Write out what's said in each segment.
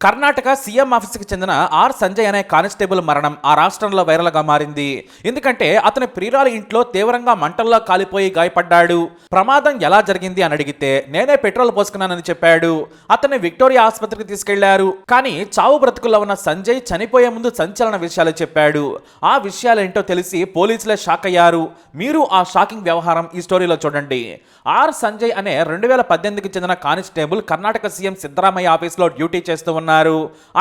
Karnataka CM ఆఫీసుకి చెందిన are Sanjay అనే కానిస్టేబుల్ మరణం ఆ రాష్ట్రంలో వైరల్ గా మారింది. ఎందుకంటే అతని ప్రియురాలి ఇంట్లో తీవ్రంగా మంటల్లో కాలిపోయి గాయపడ్డాడు. ప్రమాదం ఎలా జరిగింది అని అడిగితే నేనే పెట్రోల్ పోసుకున్నానని చెప్పాడు. అతన్ని విక్టోరియా ఆసుపత్రికి తీసుకెళ్లారు. కానీ చావు బ్రతుకుల్లో ఉన్న సంజయ్ చనిపోయే ముందు సంచలన విషయాలు చెప్పాడు. ఆ విషయాలేంటో తెలిసి పోలీసులే షాక్ అయ్యారు. మీరు ఆ షాకింగ్ వ్యవహారం ఈ స్టోరీలో చూడండి. ఆర్ సంజయ్ అనే 2018కి చెందిన కానిస్టేబుల్ కర్ణాటక సీఎం సిద్ధరామయ్య ఆఫీసులో డ్యూటీ చేస్తూ ఉన్నారు.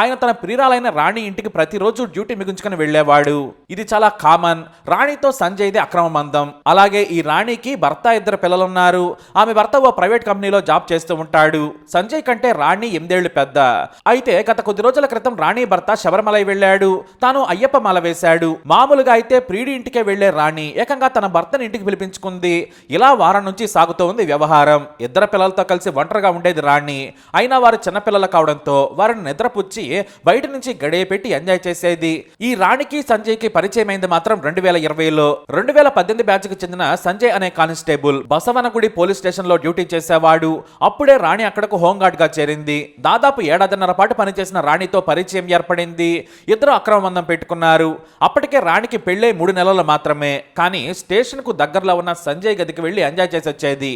ఆయన తన ప్రియురాలైన రాణి ఇంటికి ప్రతిరోజు డ్యూటీ ముగించుకుని వెళ్లేవాడు. ఇది చాలా కామన్. రాణితో సంజయ్ది అక్రమ బంధం. అలాగే ఈ రాణికి భర్త, 2 పిల్లలున్నారు. ఆమె భర్త ఓ ప్రైవేట్ కంపెనీలో జాబ్ చేస్తూ ఉంటాడు. సంజయ్ కంటే రాణి 8 ఏళ్లు పెద్ద. అయితే గత కొద్ది రోజుల క్రితం రాణి భర్త శబరిమలై వెళ్ళాడు. తాను అయ్యప్ప మాల వేశాడు. మామూలుగా అయితే ప్రియుడి ఇంటికే వెళ్లే రాణి ఏకంగా తన భర్తని ఇంటికి పిలిపించుకుంది. ఇలా వారం నుంచి సాగుతూ ఉంది వ్యవహారం. 2 పిల్లలతో కలిసి ఒంటరిగా ఉండేది రాణి. అయినా వారు చిన్నపిల్లలు కావడంతో వారిని నిద్రపుచ్చి బయట నుంచి గడియ పెట్టి ఎంజాయ్ చేసేది. ఈ రాణికి సంజయ్కి పరిచయం అయింది మాత్రం 2020లో. 2018 బ్యాచ్ కి చెందిన సంజయ్ అనే కానిస్టేబుల్ బసవనగుడి పోలీస్ స్టేషన్ లో డ్యూటీ చేసేవాడు. అప్పుడే రాణి అక్కడకు హోంగార్డ్ గా చేరింది. దాదాపు 7.5 పాటు పనిచేసిన రాణితో పరిచయం ఏర్పడింది. ఇద్దరు అక్రమ బంధం పెట్టుకున్నారు. అప్పటికే రాణికి పెళ్ళై 3 నెలలు మాత్రమే. కానీ స్టేషన్ కు దగ్గరలో ఉన్న సంజయ్ గదికి వెళ్లి ఎంజాయ్ చేసి వచ్చేది.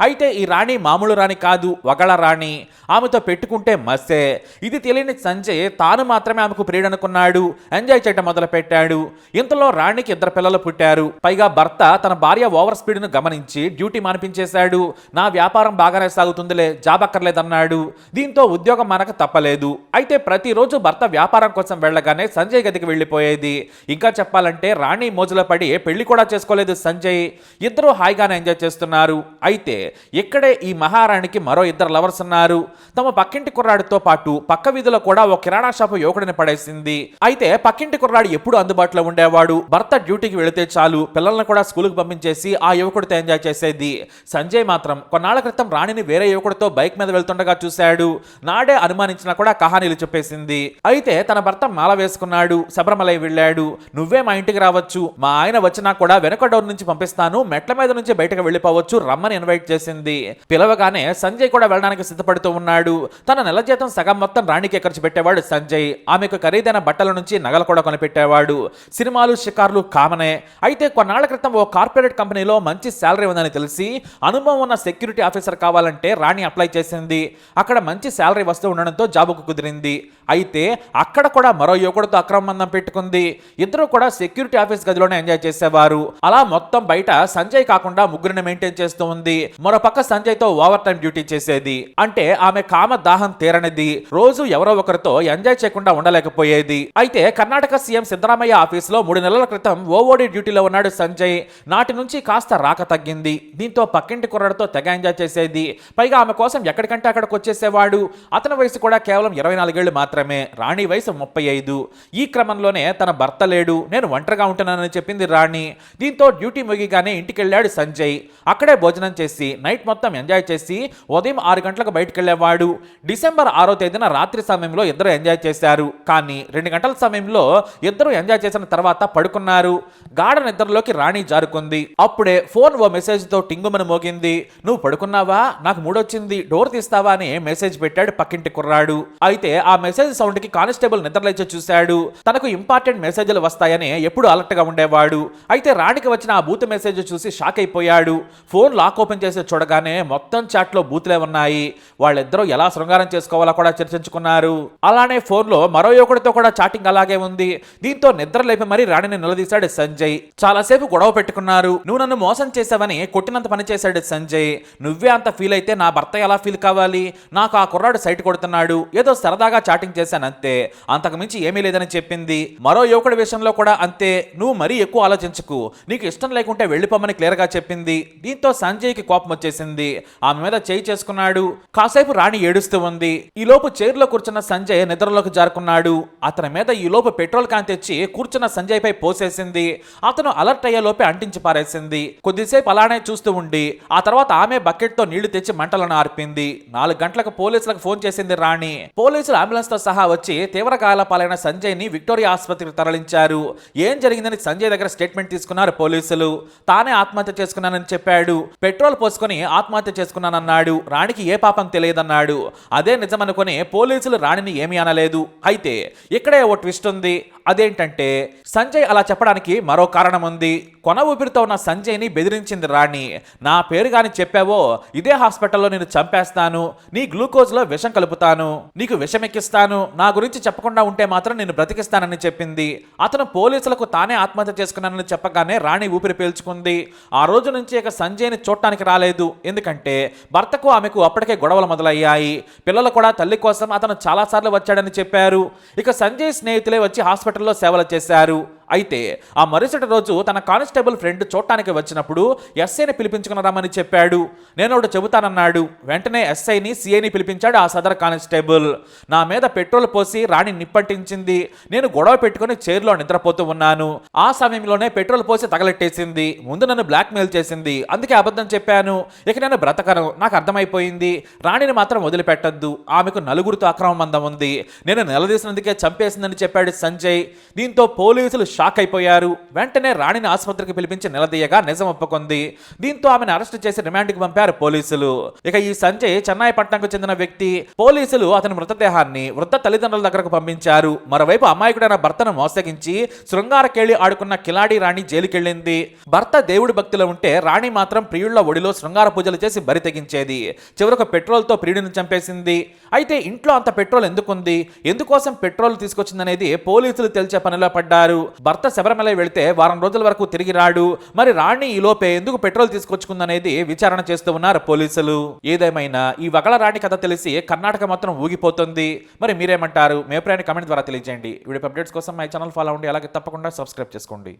అయితే ఈ రాణి మామూలు రాణి కాదు, వగళ రాణి. ఆమెతో పెట్టుకుంటే మస్సే. ఇది తెలియని సంజయ్ తాను మాత్రమే ఆమెకు ప్రియుడనుకున్నాడు. ఎంజాయ్ చేయడం మొదలు పెట్టాడు. ఇంతలో రాణికి 2 పిల్లలు పుట్టారు. పైగా భర్త తన భార్య ఓవర్ స్పీడ్ ను గమనించి డ్యూటీ మానిపించేశాడు. నా వ్యాపారం బాగానే సాగుతుందిలే, జాబ్ అక్కర్లేదన్నాడు. దీంతో ఉద్యోగం మనకు తప్పలేదు. అయితే ప్రతిరోజు భర్త వ్యాపారం కోసం వెళ్ళగానే సంజయ్ గదికి వెళ్లిపోయేది. ఇంకా చెప్పాలంటే రాణి మోజులో పడి పెళ్లి కూడా చేసుకోలేదు సంజయ్. ఇద్దరు హాయిగానే ఎంజాయ్ చేస్తున్నారు. అయితే ఇక్కడే ఈ మహారాణికి మరో 2 లవర్స్ ఉన్నారు. తమ పక్కింటి కుర్రాడితో పాటు పక్క వీధిలో కూడా ఓ కిరాణా షాపు యువకుడిని పడేసింది. అయితే పక్కింటి కుర్రాడు ఎప్పుడు అందుబాటులో ఉండేవాడు. భర్త డ్యూటీకి వెళితే చాలు పిల్లల్ని కూడా స్కూల్కి పంపించేసి ఆ యువకుడితో ఎంజాయ్ చేసేది. సంజయ్ మాత్రం కొన్నాళ్ల క్రితం రాణిని వేరే యువకుడితో బైక్ మీద వెళ్తుండగా చూశాడు. నాడే అనుమానించినా కూడా కహానీలు చెప్పేసింది. అయితే తన భర్త మాల వేసుకున్నాడు, శబరిమలై వెళ్ళాడు. నువ్వే మా ఇంటికి రావచ్చు, మా ఆయన వచ్చినా కూడా వెనక డోర్ నుంచి పంపిస్తాను, మెట్ల మీద నుంచి బయటకు వెళ్ళిపోవచ్చు రమ్మని ఇన్వైట్ చేసింది. పిలవగానే సంజయ్ కూడా వెళ్ళడానికి సిద్ధపడుతూ ఉన్నాడు. తన నెల జీతం సగం మొత్తం రాణికే ఖర్చు పెట్టేవాడు సంజయ్. ఆమెకు ఖరీదైన బట్టల నుంచి నగలు కూడా కొనిపెట్టేవాడు. సినిమాలు, షికార్లు కామనే. అయితే కొన్నాళ్ల క్రితం ఓ కార్పొరేట్ కంపెనీలో మంచి శాలరీ ఉందని తెలిసి అనుభవం ఉన్న సెక్యూరిటీ ఆఫీసర్ కావాలంటే రాణి అప్లై చేసింది. అక్కడ మంచి శాలరీ వస్తూ ఉండడంతో జాబుకు కుదిరింది. అయితే అక్కడ కూడా మరో యువకుడితో అక్రమ బంధం పెట్టుకుంది. ఇద్దరు కూడా సెక్యూరిటీ ఆఫీస్ గదిలోనే ఎంజాయ్ చేసేవారు. అలా మొత్తం బయట సంజయ్ కాకుండా ముగ్గురిని మెయింటైన్ చేస్తూ ఉంది. మరో పక్క సంజయ్ తో ఓవర్ టైం డ్యూటీ చేసేది. అంటే ఆమె కామ దాహం తీరనిది. రోజు ఎవరో ఒకరితో ఎంజాయ్ చేయకుండా ఉండలేకపోయేది. అయితే కర్ణాటక సీఎం సిద్ధరామయ్య ఆఫీసులో 3 నెలల క్రితం ఓఓడి డ్యూటీలో ఉన్నాడు సంజయ్. నాటి నుంచి కాస్త రాక తగ్గింది. దీంతో పక్కింటి కుర్రాడితో తెగ ఎంజాయ్ చేసేది. పైగా ఆమె కోసం ఎక్కడికంటే అక్కడికి వచ్చేసేవాడు. అతని వయసు కూడా కేవలం 24 ఏళ్లు మాత్రమే. రాణి వయసు 35. ఈ క్రమంలోనే తన భర్త లేడు, నేను ఒంటరిగా ఉంటున్నానని చెప్పింది రాణి. దీంతో డ్యూటీ ముగిగానే ఇంటికి వెళ్ళాడు సంజయ్. అక్కడే భోజనం చేసి నైట్ మొత్తం ఎంజాయ్ చేసి ఉదయం 6 గంటలకు బయటకు వెళ్ళేవాడు. డిసెంబర్ 6వ తేదీన రాత్రి సమయంలో ఇద్దరు ఎంజాయ్ చేశారు. కానీ 2 గంటల సమయంలో ఇద్దరు ఎంజాయ్ చేసిన తర్వాత పడుకున్నారు. గాఢ నిద్రలోకి రాణి జారుకుంది. అప్పుడే ఫోన్ ఓ మెసేజ్ తో టింగుమని మోగింది. నువ్వు పడుకున్నావా, నాకు మూడొచ్చింది, డోర్ తీస్తావా అని మెసేజ్ పెట్టాడు పక్కింటి కుర్రాడు. అయితే ఆ మెసేజ్ సౌండ్ కి కానిస్టేబుల్ నిద్రలేచి చూశాడు. తనకు ఇంపార్టెంట్ మెసేజ్లు వస్తాయని ఎప్పుడు అలర్ట్ గా ఉండేవాడు. అయితే రాణికి వచ్చిన ఆ బూత్ మెసేజ్ చూసి షాక్ అయిపోయాడు. ఫోన్ లాక్ ఓపెన్ చేసి చూడగానే మొత్తం చాట్ లో బూతులే ఉన్నాయి. వాళ్ళిద్దరూ ఎలా శృంగారం చేసుకోవాలో కూడా చర్చించుకున్నారు. అలానే ఫోన్ లో మరో యువకుడితో కూడా చాటింగ్ అలాగే ఉంది. దీంతో నిద్ర లేపి మరీ రాణిని నిలదీశాడు సంజయ్. చాలాసేపు గొడవ పెట్టుకున్నారు. నువ్వు నన్ను మోసం చేసావని కొట్టినంత పని చేశాడు సంజయ్. నువ్వే అంత ఫీల్ అయితే నా భర్త ఎలా ఫీల్ కావాలి? నాకు ఆ కుర్రాడు సైట్ కొడుతున్నాడు, ఏదో సరదాగా చాటింగ్ చేశానంతే, అంతకు మించి ఏమీ లేదని చెప్పింది. మరో యువకుడి విషయంలో కూడా అంతే, నువ్వు మరీ ఎక్కువ ఆలోచించుకు, నీకు ఇష్టం లేకుంటే వెళ్ళిపోమని క్లియర్ గా చెప్పింది. దీంతో సంజయ్ కి కోపం వచ్చేసింది. ఆమె మీద చేయి చేసుకున్నాడు. కాసేపు రాణి ఏడుస్తూ ఉంది. ఈ లోపు చైర్లో కూర్చున్న సంజయ్ నిద్రలోకి జారుకున్నాడు. అతని మీద ఈ లోపు పెట్రోల్ క్యాన్ తెచ్చి కూర్చున్న సంజయ్ పై పోసేసింది. అతను అలర్ట్ అయ్యే లోపే అంటించి పారేసింది. కొద్దిసేపు అలానే చూస్తూ ఉండి ఆ తర్వాత ఆమె బకెట్ తో నీళ్లు తెచ్చి మంటలను ఆర్పింది. 4 గంటలకు పోలీసులకు ఫోన్ చేసింది రాణి. పోలీసులు అంబులెన్స్ తో సహా వచ్చి తీవ్ర గాయాల పాలైన సంజయ్ ని విక్టోరియా ఆసుపత్రికి తరలించారు. ఏం జరిగిందని సంజయ్ దగ్గర స్టేట్మెంట్ తీసుకున్నారు పోలీసులు. తానే ఆత్మహత్య చేసుకున్నానని చెప్పాడు. పెట్రోల్ పోసుకొని ఆత్మహత్య చేసుకున్నానన్నాడు. రాణికి ఏ పాపం తెలియదన్నాడు. అదే నిజమనుకొని పోలీసులు పోలీసులు రాణిని ఏమీ అనలేదు. అయితే ఇక్కడే ఓ ట్విస్ట్ ఉంది. అదేంటంటే సంజయ్ అలా చెప్పడానికి మరో కారణం ఉంది. కొన ఊపిరితో ఉన్న సంజయ్ని బెదిరించింది రాణి. నా పేరు గాని చెప్పావో ఇదే హాస్పిటల్లో నేను చంపేస్తాను, నీ గ్లూకోజ్లో విషం కలుపుతాను, నీకు విషం ఎక్కిస్తాను, నా గురించి చెప్పకుండా ఉంటే మాత్రం నేను బ్రతికిస్తానని చెప్పింది. అతను పోలీసులకు తానే ఆత్మహత్య చేసుకున్నానని చెప్పగానే రాణి ఊపిరి పీల్చుకుంది. ఆ రోజు నుంచి ఇక సంజయ్ని చూడటానికి రాలేదు. ఎందుకంటే భర్తకు ఆమెకు అప్పటికే గొడవలు మొదలయ్యాయి. పిల్లలు కూడా తల్లి కోసం అతను చాలాసార్లు వచ్చాడని చెప్పారు. ఇక సంజయ్ స్నేహితులే వచ్చి హాస్పిటల్లో సేవలు చేశారు. అయితే ఆ మరుసటి రోజు తన కానిస్టేబుల్ ఫ్రెండ్ చూడటానికి వచ్చినప్పుడు ఎస్ఐని పిలిపించుకుని రమ్మని చెప్పాడు. నేను ఒకటి చెబుతానన్నాడు. వెంటనే ఎస్ఐని సిఐని పిలిపించాడు ఆ సదర్ కానిస్టేబుల్. నా మీద పెట్రోల్ పోసి రాణి నిప్పంటించింది. నేను గొడవ పెట్టుకుని చైర్లో నిద్రపోతూ ఉన్నాను. ఆ సమయంలోనే పెట్రోల్ పోసి తగలెట్టేసింది. ముందు నన్ను బ్లాక్మెయిల్ చేసింది. అందుకే అబద్ధం చెప్పాను. ఇక నేను బ్రతకను, నాకు అర్థమైపోయింది. రాణిని మాత్రం వదిలిపెట్టద్దు, ఆమెకు నలుగురితో అక్రమ బంధం ఉంది. నేను నిలదీసినందుకే చంపేసిందని చెప్పాడు సంజయ్. దీంతో పోలీసులు షాక్ అయిపోయారు. వెంటనే రాణిని ఆసుపత్రికి పిలిపించి నిలదీయగా నిజం ఒప్పుకుంది. దీంతో ఆమెను అరెస్ట్ చేసి రిమాండ్కి పంపారు పోలీసులు. ఇక ఈ సంజయ్ చెన్నైపట్నంకు చెందిన వ్యక్తి. పోలీసులు అతని మృతదేహాన్ని వృద్ధ తల్లిదండ్రుల దగ్గరకు పంపించారు. మరోవైపు అమాయకుడైన భర్తను మోసగించి శృంగారకేళి ఆడుకున్న కిలాడి రాణి జైలుకెళ్ళింది. భర్త దేవుడి భక్తిలో ఉంటే రాణి మాత్రం ప్రియుళ్ల ఒడిలో శృంగార పూజలు చేసి బరి తెగించేది. చివరకు పెట్రోల్తో ప్రియుడిని చంపేసింది. అయితే ఇంట్లో అంత పెట్రోల్ ఎందుకుంది, ఎందుకోసం పెట్రోల్ తీసుకొచ్చిందనేది పోలీసులు తేల్చే పనిలో పడ్డారు. భర్త శబరిమల వెళితే వారం రోజుల వరకు తిరిగి రాడు. మరి రాణి ఈ లోపే ఎందుకు పెట్రోల్ తీసుకొచ్చుకుందనేది విచారణ చేస్తూ ఉన్నారు పోలీసులు. ఏదేమైనా ఈ వగళ రాణి కథ తెలిసి కర్ణాటక మాత్రం ఊగిపోతుంది. మరి మీరేమంటారు? మీ అభిప్రాయాన్ని కామెంట్ ద్వారా తెలియజేయండి. వీడియో అప్డేట్స్ కోసం మై ఛానల్ ఫాలో అవ్వండి. అలాగే తప్పకుండా సబ్స్క్రైబ్ చేసుకోండి.